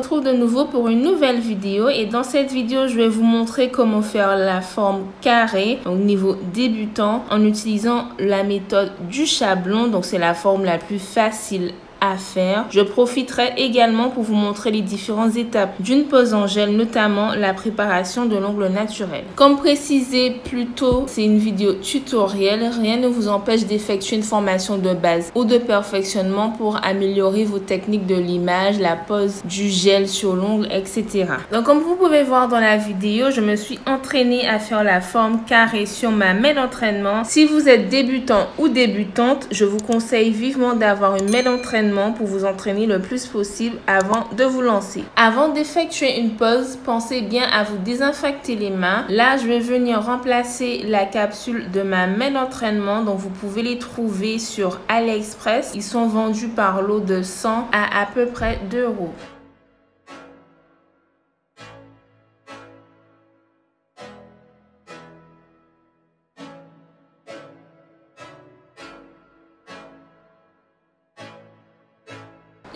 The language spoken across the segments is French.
retrouve de nouveau pour une nouvelle vidéo et dans cette vidéo je vais vous montrer comment faire la forme carrée au niveau débutant en utilisant la méthode du chablon. Donc c'est la forme la plus facile à faire. Je profiterai également pour vous montrer les différentes étapes d'une pose en gel, notamment la préparation de l'ongle naturel. Comme précisé plus tôt, c'est une vidéo tutoriel. Rien ne vous empêche d'effectuer une formation de base ou de perfectionnement pour améliorer vos techniques de limage, la pose du gel sur l'ongle, etc. Donc comme vous pouvez voir dans la vidéo, je me suis entraînée à faire la forme carrée sur ma main d'entraînement. Si vous êtes débutant ou débutante, je vous conseille vivement d'avoir une main d'entraînement pour vous entraîner le plus possible avant de vous lancer. Avant d'effectuer une pose, pensez bien à vous désinfecter les mains. Là, je vais venir remplacer la capsule de ma main d'entraînement. Donc, vous pouvez les trouver sur AliExpress. Ils sont vendus par lot de 100 à peu près 2 €.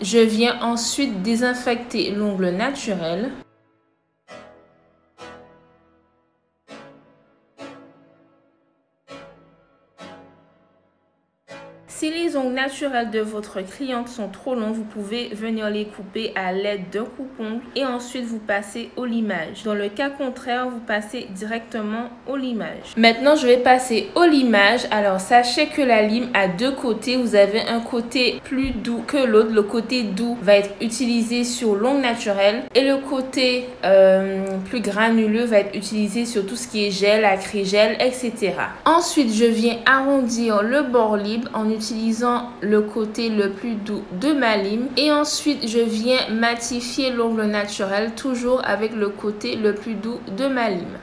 Je viens ensuite désinfecter l'ongle naturel. Si les ongles naturels de votre cliente sont trop longs, vous pouvez venir les couper à l'aide d'un coupe-ongle et ensuite vous passez au limage. Dans le cas contraire, vous passez directement au limage. Maintenant, je vais passer au limage. Alors, sachez que la lime a deux côtés. Vous avez un côté plus doux que l'autre. Le côté doux va être utilisé sur l'ongle naturel et le côté plus granuleux va être utilisé sur tout ce qui est gel, acrygel, etc. Ensuite, je viens arrondir le bord libre en utilisant le côté le plus doux de ma lime et ensuite je viens matifier l'ongle naturel toujours avec le côté le plus doux de ma lime.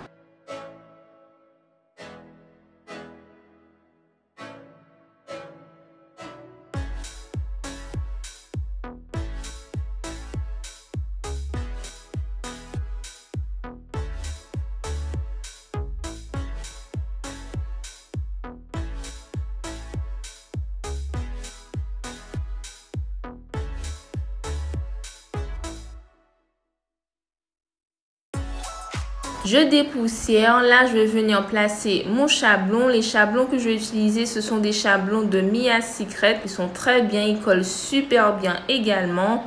Je dépoussière. Là, je vais venir placer mon chablon. Les chablons que je vais utiliser, ce sont des chablons de Mia Secret. Ils sont très bien, ils collent super bien également.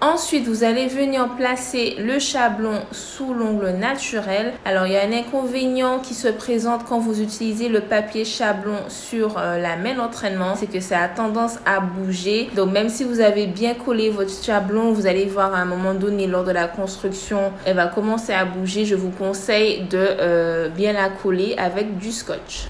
Ensuite, vous allez venir placer le chablon sous l'ongle naturel. Alors, il y a un inconvénient qui se présente quand vous utilisez le papier chablon sur la main d'entraînement, c'est que ça a tendance à bouger. Donc, même si vous avez bien collé votre chablon, vous allez voir à un moment donné lors de la construction, elle va commencer à bouger. Je vous conseille de bien la coller avec du scotch.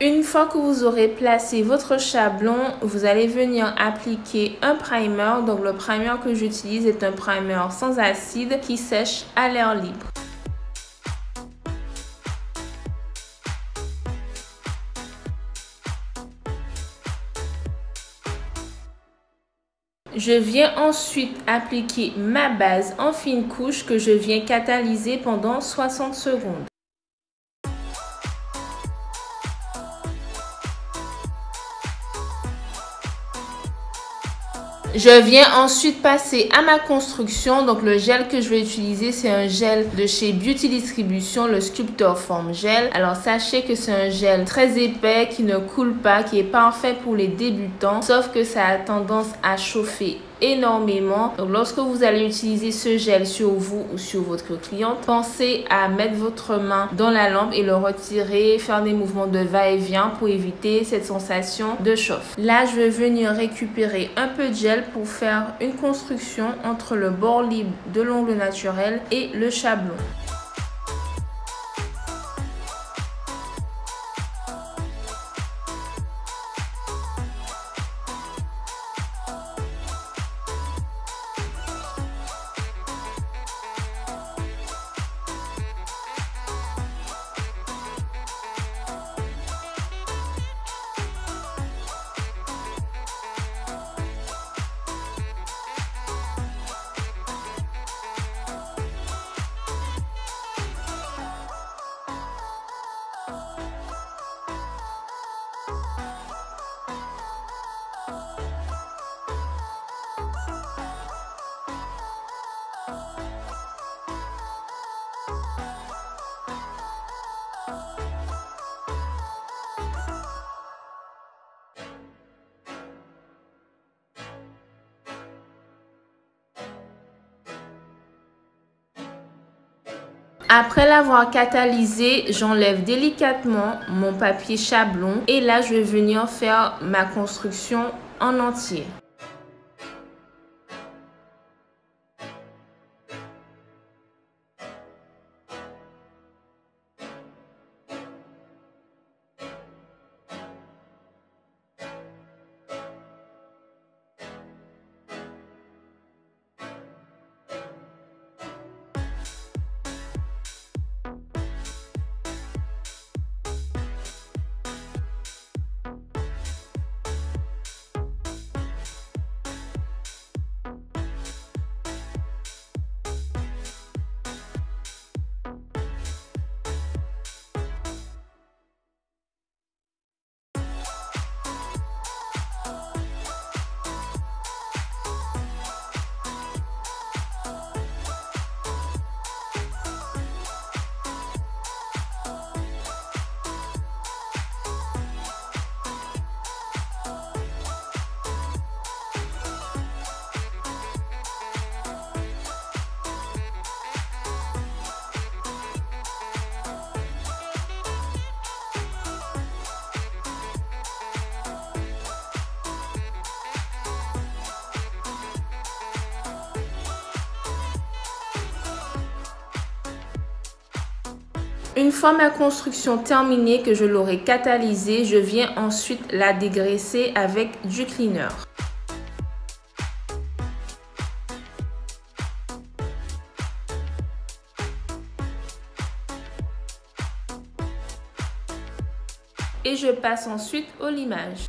Une fois que vous aurez placé votre chablon, vous allez venir appliquer un primer. Donc le primer que j'utilise est un primer sans acide qui sèche à l'air libre. Je viens ensuite appliquer ma base en fine couche que je viens catalyser pendant 60 secondes. Je viens ensuite passer à ma construction. Donc le gel que je vais utiliser, c'est un gel de chez Beauty Distribution, le Sculptor Form Gel. Alors sachez que c'est un gel très épais qui ne coule pas, qui est parfait pour les débutants, sauf que ça a tendance à chauffer énormément. Donc lorsque vous allez utiliser ce gel sur vous ou sur votre cliente, pensez à mettre votre main dans la lampe et le retirer, faire des mouvements de va-et-vient pour éviter cette sensation de chauffe. Là, je vais venir récupérer un peu de gel pour faire une construction entre le bord libre de l'ongle naturel et le chablon. Après l'avoir catalysé, j'enlève délicatement mon papier chablon et là je vais venir faire ma construction en entier. Une fois ma construction terminée, que je l'aurai catalysée, je viens ensuite la dégraisser avec du cleaner. Et je passe ensuite au limage.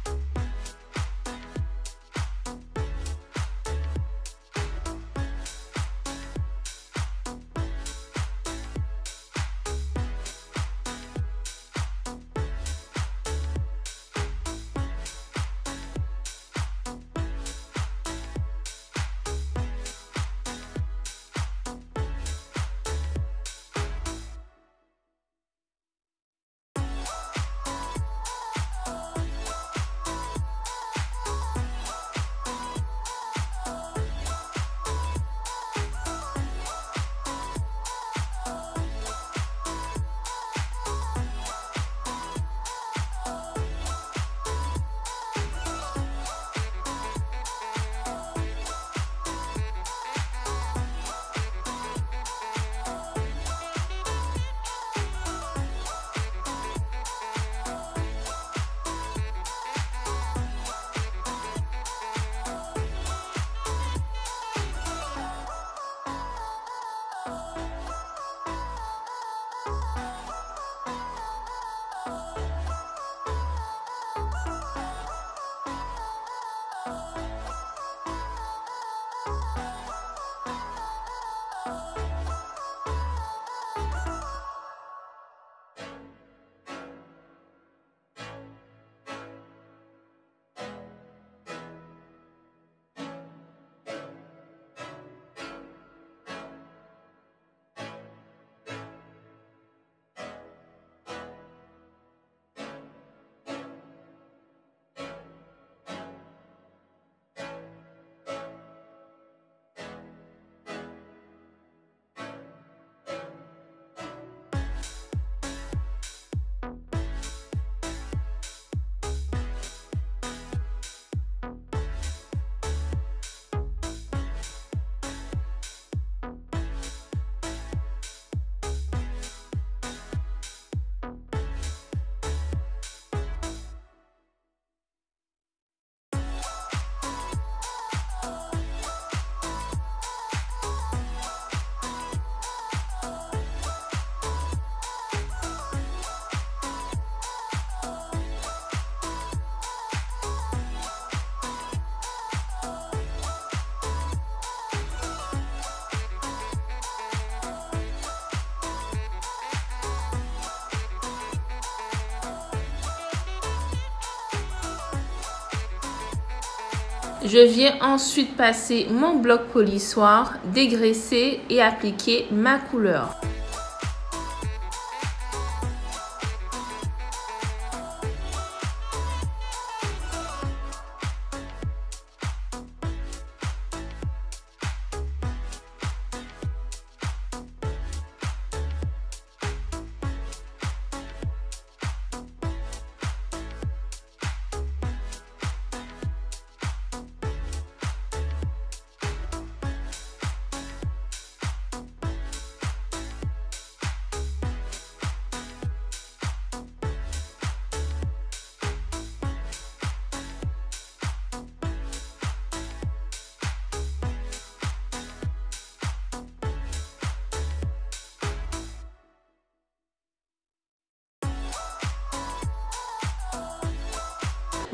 Je viens ensuite passer mon bloc polissoir, dégraisser et appliquer ma couleur.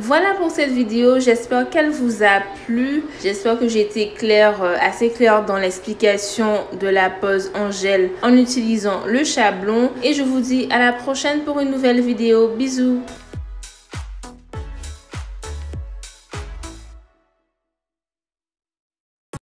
Voilà pour cette vidéo, j'espère qu'elle vous a plu. J'espère que j'ai été assez claire dans l'explication de la pose en gel en utilisant le chablon. Et je vous dis à la prochaine pour une nouvelle vidéo. Bisous!